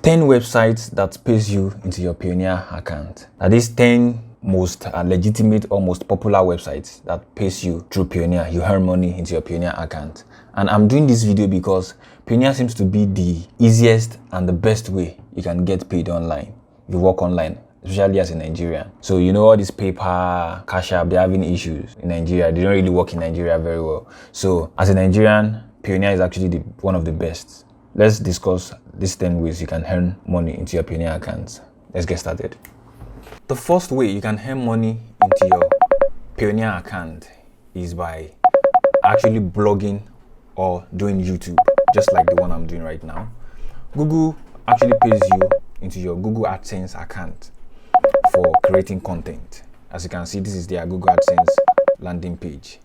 10 websites that pays you into your Payoneer account. Now these 10 most legitimate or most popular websites that pays you through Payoneer. You earn money into your Payoneer account. And I'm doing this video because Payoneer seems to be the easiest and the best way you can get paid online. If you work online, especially as a Nigerian. So you know all these PayPal, Cash App, they're having issues in Nigeria. They don't really work in Nigeria very well. So as a Nigerian, Payoneer is actually one of the best. Let's discuss these 10 ways you can earn money into your Payoneer account. Let's get started. The first way you can earn money into your Payoneer account is by actually blogging or doing YouTube, just like the one I'm doing right now. Google actually pays you into your Google AdSense account for creating content. As you can see, this is their Google AdSense landing page.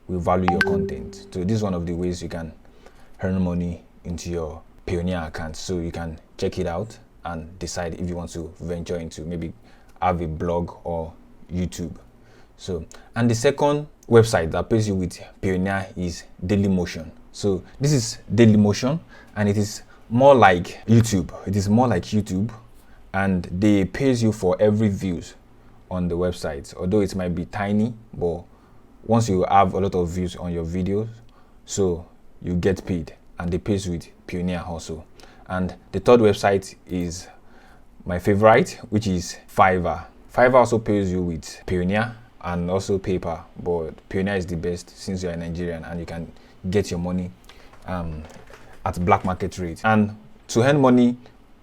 We value your content. So this is one of the ways you can earn money into your Payoneer account. So you can check it out and decide if you want to venture into maybe have a blog or YouTube. So, and the second website that pays you with Payoneer is Dailymotion. So this is Dailymotion, and it is more like YouTube. It is more like YouTube, and they pays you for every views on the website. Although it might be tiny, but once you have a lot of views on your videos, so you get paid, and they pays with Payoneer also. And the third website is my favorite, which is Fiverr. Fiverr also pays you with Payoneer and also PayPal, but Payoneer is the best since you're a Nigerian and you can get your money at black market rate. And to earn money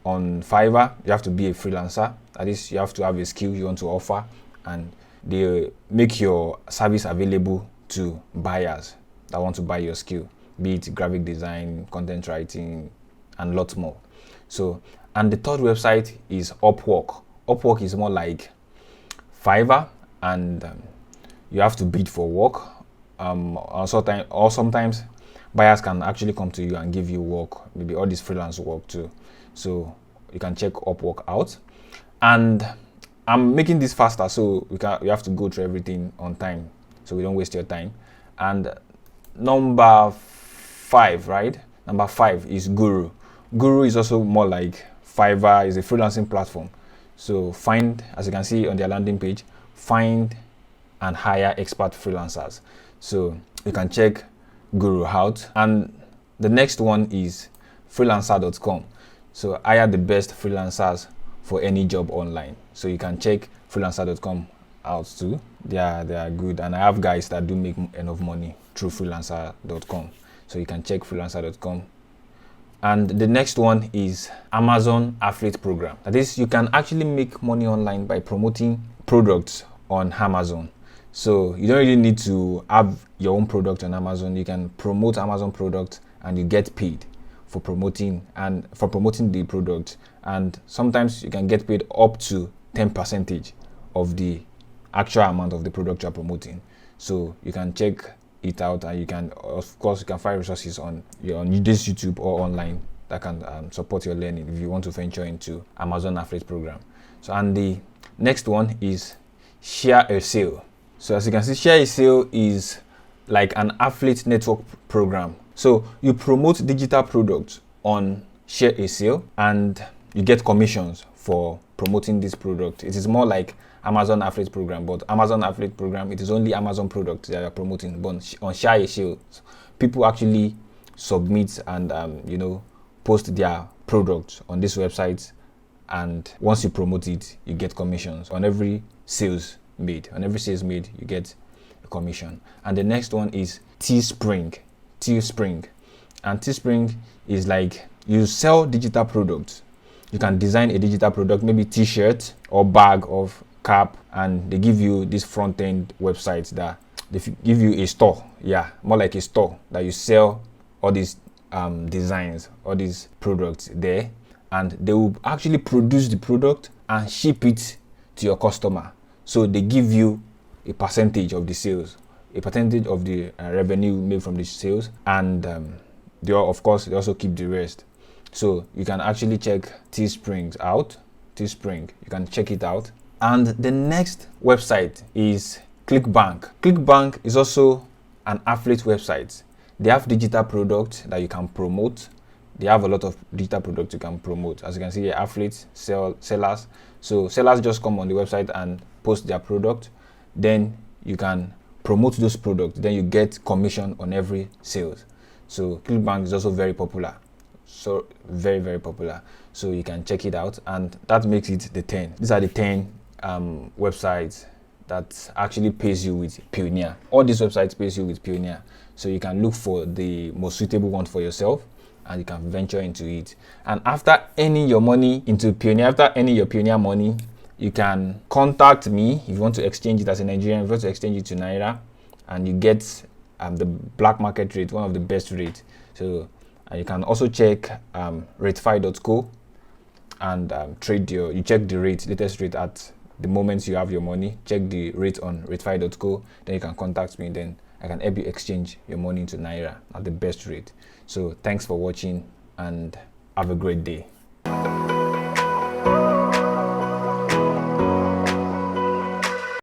on Fiverr, you have to be a freelancer. That is, you have to have a skill you want to offer, and they make your service available to buyers that want to buy your skill, be it graphic design, content writing, and lots more. So, and the third website is Upwork. Upwork is more like Fiverr, and you have to bid for work. Or sometimes buyers can actually come to you and give you work, maybe all this freelance work too. So you can check Upwork out. And I'm making this faster, so we have to go through everything on time, so we don't waste your time. And number 5, right? Number 5 is Guru. Guru is also more like Fiverr, is a freelancing platform. So find, as you can see on their landing page, find and hire expert freelancers. So you can check Guru out. And the next one is freelancer.com. So hire the best freelancers for any job online. So you can check freelancer.com out too. They are good, and I have guys that do make enough money through freelancer.com. So you can check freelancer.com. And the next one is Amazon affiliate program. That is, you can actually make money online by promoting products on Amazon. So you don't really need to have your own product on Amazon. You can promote Amazon products and you get paid for promoting the product. And sometimes you can get paid up to 10% of the actual amount of the product you're promoting. So you can check it out, and you can, of course, you can find resources on this YouTube or online that can support your learning if you want to venture into Amazon affiliate program. So, and the next one is Share a Sale. So as you can see, Share a Sale is like an affiliate network program. So you promote digital products on Share a Sale and you get commissions for promoting this product. It is more like Amazon affiliate program, but Amazon affiliate program, it is only Amazon products that are promoting. But on Share a Sale, people actually submit and post their products on this website, and once you promote it, you get commissions on every sales made. On every sales made, you get a commission. And the next one is Teespring. And Teespring is like, you sell digital products. You can design a digital product, maybe t-shirt or bag of cap, and they give you this front-end website that they give you a store, more like a store that you sell all these designs, all these products there, and they will actually produce the product and ship it to your customer. So they give you a percentage of the sales, a percentage of the revenue made from the sales, and they also keep the rest. So you can actually check Teespring out. Teespring, you can check it out. And the next website is ClickBank. ClickBank is also an affiliate website. They have digital products that you can promote. they have a lot of digital products you can promote. As you can see here, affiliates, sellers. So sellers just come on the website and post their product, then you can promote those products, then you get commission on every sales. So ClickBank is also very popular, so very, very popular. So you can check it out, and that makes it the 10. These are the 10 websites that actually pays you with Payoneer. All these websites pays you with Payoneer, so you can look for the most suitable one for yourself and you can venture into it. And after earning your money into Payoneer, after earning your Payoneer money, you can contact me if you want to exchange it as a Nigerian, if you want to exchange it to Naira, and you get the black market rate, one of the best rates. So you can also check RATEFY.co and you check the rate, latest rate at the moment you have your money. Check the rate on RATEFY.co, then you can contact me, then I can help you exchange your money into Naira at the best rate. So thanks for watching and have a great day.